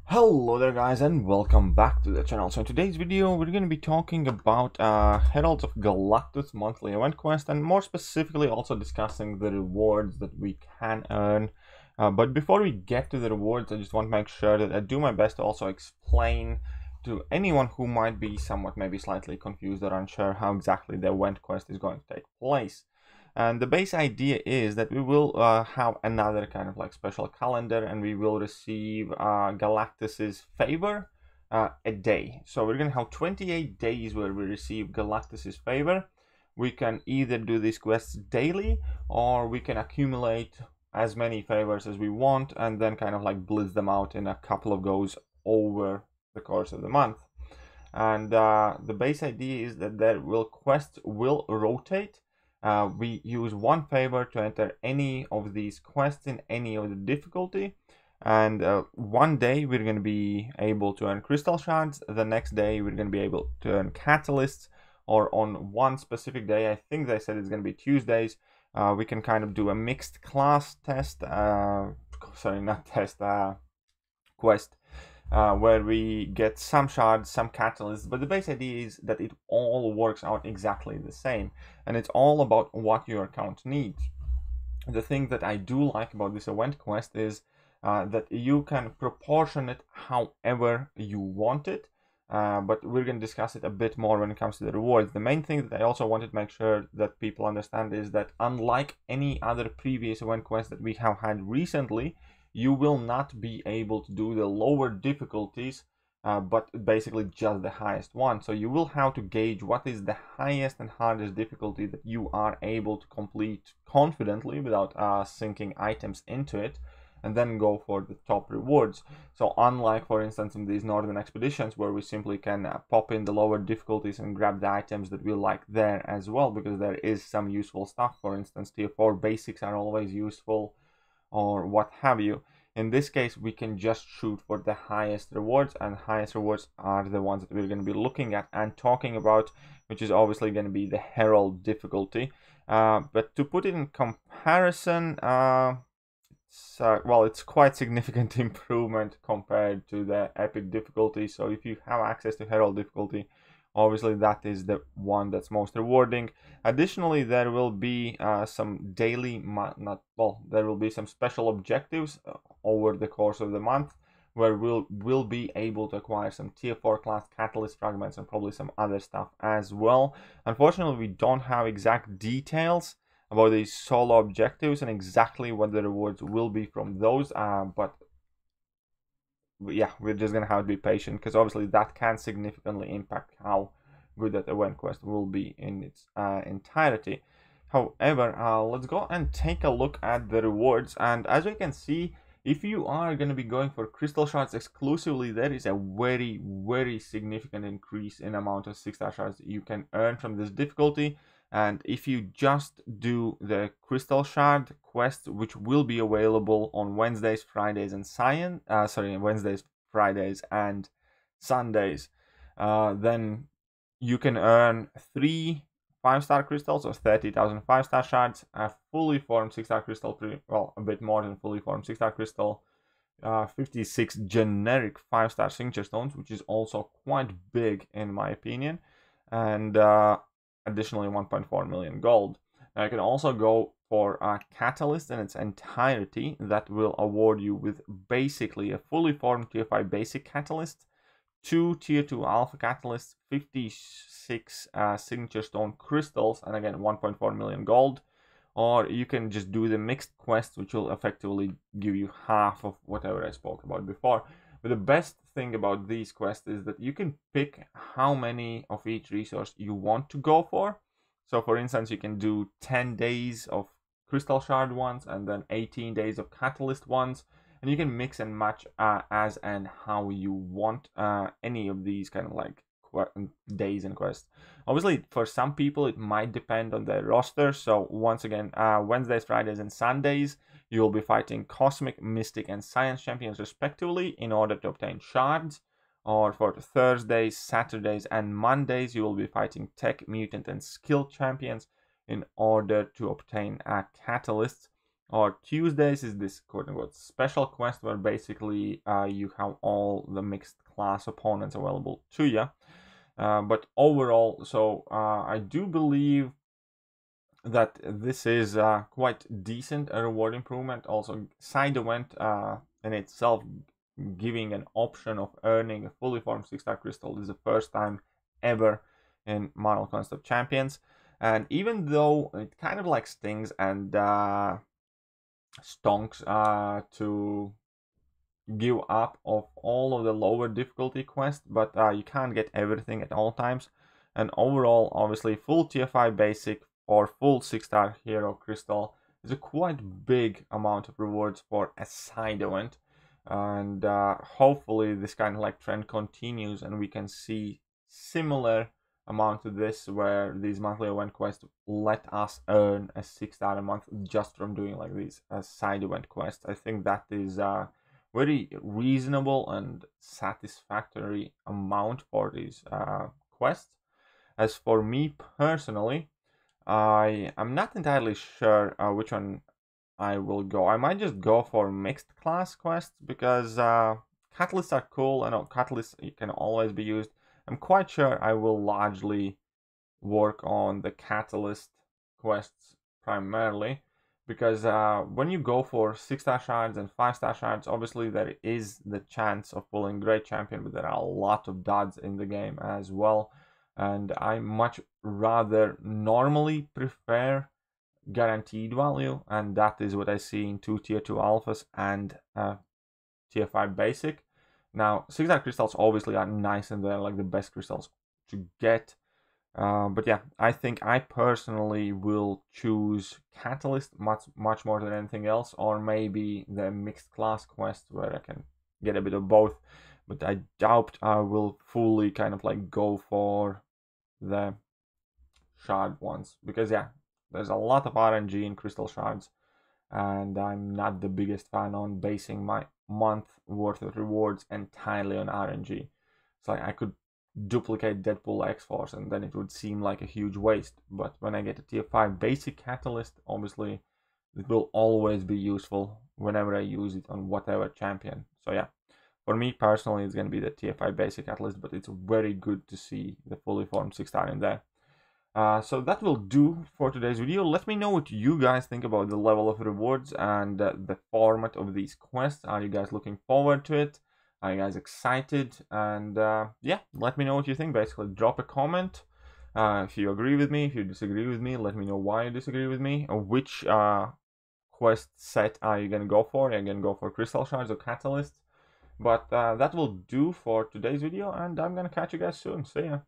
Hello there guys and welcome back to the channel. So in today's video we're going to be talking about Heralds of Galactus monthly event quest, and more specifically also discussing the rewards that we can earn. But before we get to the rewards, I just want to make sure that I do my best to also explain to anyone who might be somewhat maybe slightly confused or unsure how exactly the event quest is going to take place. And the base idea is that we will have another kind of like special calendar, and we will receive Galactus's favor a day. So we're going to have 28 days where we receive Galactus's favor. We can either do these quests daily, or we can accumulate as many favors as we want and then kind of like blitz them out in a couple of goes over the course of the month. And the base idea is that their quests will rotate. We use one favor to enter any of these quests in any of the difficulty, and one day we're going to be able to earn crystal shards, the next day we're going to be able to earn catalysts, or on one specific day, I think they said it's going to be Tuesdays, we can kind of do a mixed class test, sorry, not test, quest, where we get some shards, some catalysts, but the base idea is that it all works out exactly the same, and it's all about what your account needs. The thing that I do like about this event quest is that you can proportion it however you want it, but we're going to discuss it a bit more when it comes to the rewards. The main thing that I also wanted to make sure that people understand is that unlike any other previous event quest that we have had recently, you will not be able to do the lower difficulties, but basically just the highest one. So you will have to gauge what is the highest and hardest difficulty that you are able to complete confidently without sinking items into it, and then go for the top rewards. So unlike, for instance, in these northern expeditions where we simply can pop in the lower difficulties and grab the items that we like there as well, because there is some useful stuff. For instance, tier 4 basics are always useful, or what have you. In this case, we can just shoot for the highest rewards, and highest rewards are the ones that we're going to be looking at and talking about, which is obviously going to be the Herald difficulty. But to put it in comparison, well, it's quite significant improvement compared to the Epic difficulty. So if you have access to Herald difficulty, obviously that is the one that's most rewarding. Additionally, there will be some daily, there will be some special objectives over the course of the month, where we'll be able to acquire some tier 4 class catalyst fragments and probably some other stuff as well. Unfortunately, we don't have exact details about these solo objectives and exactly what the rewards will be from those, but yeah, we're just gonna have to be patient, because obviously that can significantly impact how good that event quest will be in its entirety. However, let's go and take a look at the rewards, and as you can see, if you are going to be going for crystal shards exclusively, there is a very significant increase in amount of 6-star shards you can earn from this difficulty. And if you just do the crystal shard quest, which will be available on Wednesdays, Fridays, and Wednesdays, Fridays, and Sundays, then you can earn 3 5-star crystals, or 30,000 5-star shards, a fully formed 6-star crystal, well, a bit more than fully formed 6-star crystal, 56 generic 5-star signature stones, which is also quite big in my opinion, and additionally 1.4 million gold. Now you can also go for a catalyst in its entirety that will award you with basically a fully formed tier 5 basic catalyst, 2 tier 2 alpha catalysts, 56 signature stone crystals, and again 1.4 million gold. Or you can just do the mixed quest, which will effectively give you half of whatever I spoke about before. But the best thing about these quests is that you can pick how many of each resource you want to go for. So for instance, you can do 10 days of crystal shard ones and then 18 days of catalyst ones, and you can mix and match as and how you want any of these kind of like days and quests. Obviously, for some people it might depend on their roster. So once again, Wednesdays, Fridays, and Sundays you will be fighting Cosmic, Mystic, and Science champions respectively in order to obtain shards. Or for Thursdays, Saturdays, and Mondays you will be fighting Tech, Mutant, and Skill champions in order to obtain catalysts. or Tuesdays is this quote-unquote special quest where basically you have all the mixed class opponents available to you. But overall, so I do believe that this is quite decent a reward improvement. Also, side event in itself giving an option of earning a fully formed 6-star crystal is the first time ever in Marvel Quest of Champions. And even though it kind of like stings and stonks to give up of all of the lower difficulty quests, but you can't get everything at all times. And overall, obviously, full tier 5 basic or full 6-star hero crystal is a quite big amount of rewards for a side event. And hopefully this kind of like trend continues and we can see similar amount to this, where these monthly event quests let us earn a 6-star a month just from doing like these side event quests. I think that is very reasonable and satisfactory amount for these quests. As for me personally, I am not entirely sure which one I will go. I might just go for mixed class quests because catalysts are cool. I know catalysts can always be used. I'm quite sure I will largely work on the catalyst quests primarily, because when you go for 6-star shards and 5-star shards, obviously there is the chance of pulling great champion, but there are a lot of duds in the game as well, and I much rather normally prefer guaranteed value, and that is what I see in 2 tier 2 alphas and tier 5 basic. Now 6-star crystals obviously are nice and they're like the best crystals to get, but yeah, I think I personally will choose Catalyst much more than anything else, or maybe the mixed class quest where I can get a bit of both, but I doubt I will fully kind of like go for the shard ones, because yeah, there's a lot of RNG in crystal shards, and I'm not the biggest fan on basing my month worth of rewards entirely on RNG. It's like I could duplicate Deadpool X-Force and then it would seem like a huge waste, but when I get a tier 5 basic catalyst, obviously it will always be useful whenever I use it on whatever champion. So yeah, for me personally it's going to be the tier 5 basic catalyst, but it's very good to see the fully formed 6-star in there. So that will do for today's video. Let me know what you guys think about the level of rewards and the format of these quests. Are you guys looking forward to it? Are you guys excited? And yeah, let me know what you think. Basically, drop a comment if you agree with me. If you disagree with me, let me know why you disagree with me. Which quest set are you gonna go for? Are you gonna go for crystal shards or catalysts? But that will do for today's video, and I'm gonna catch you guys soon. See ya.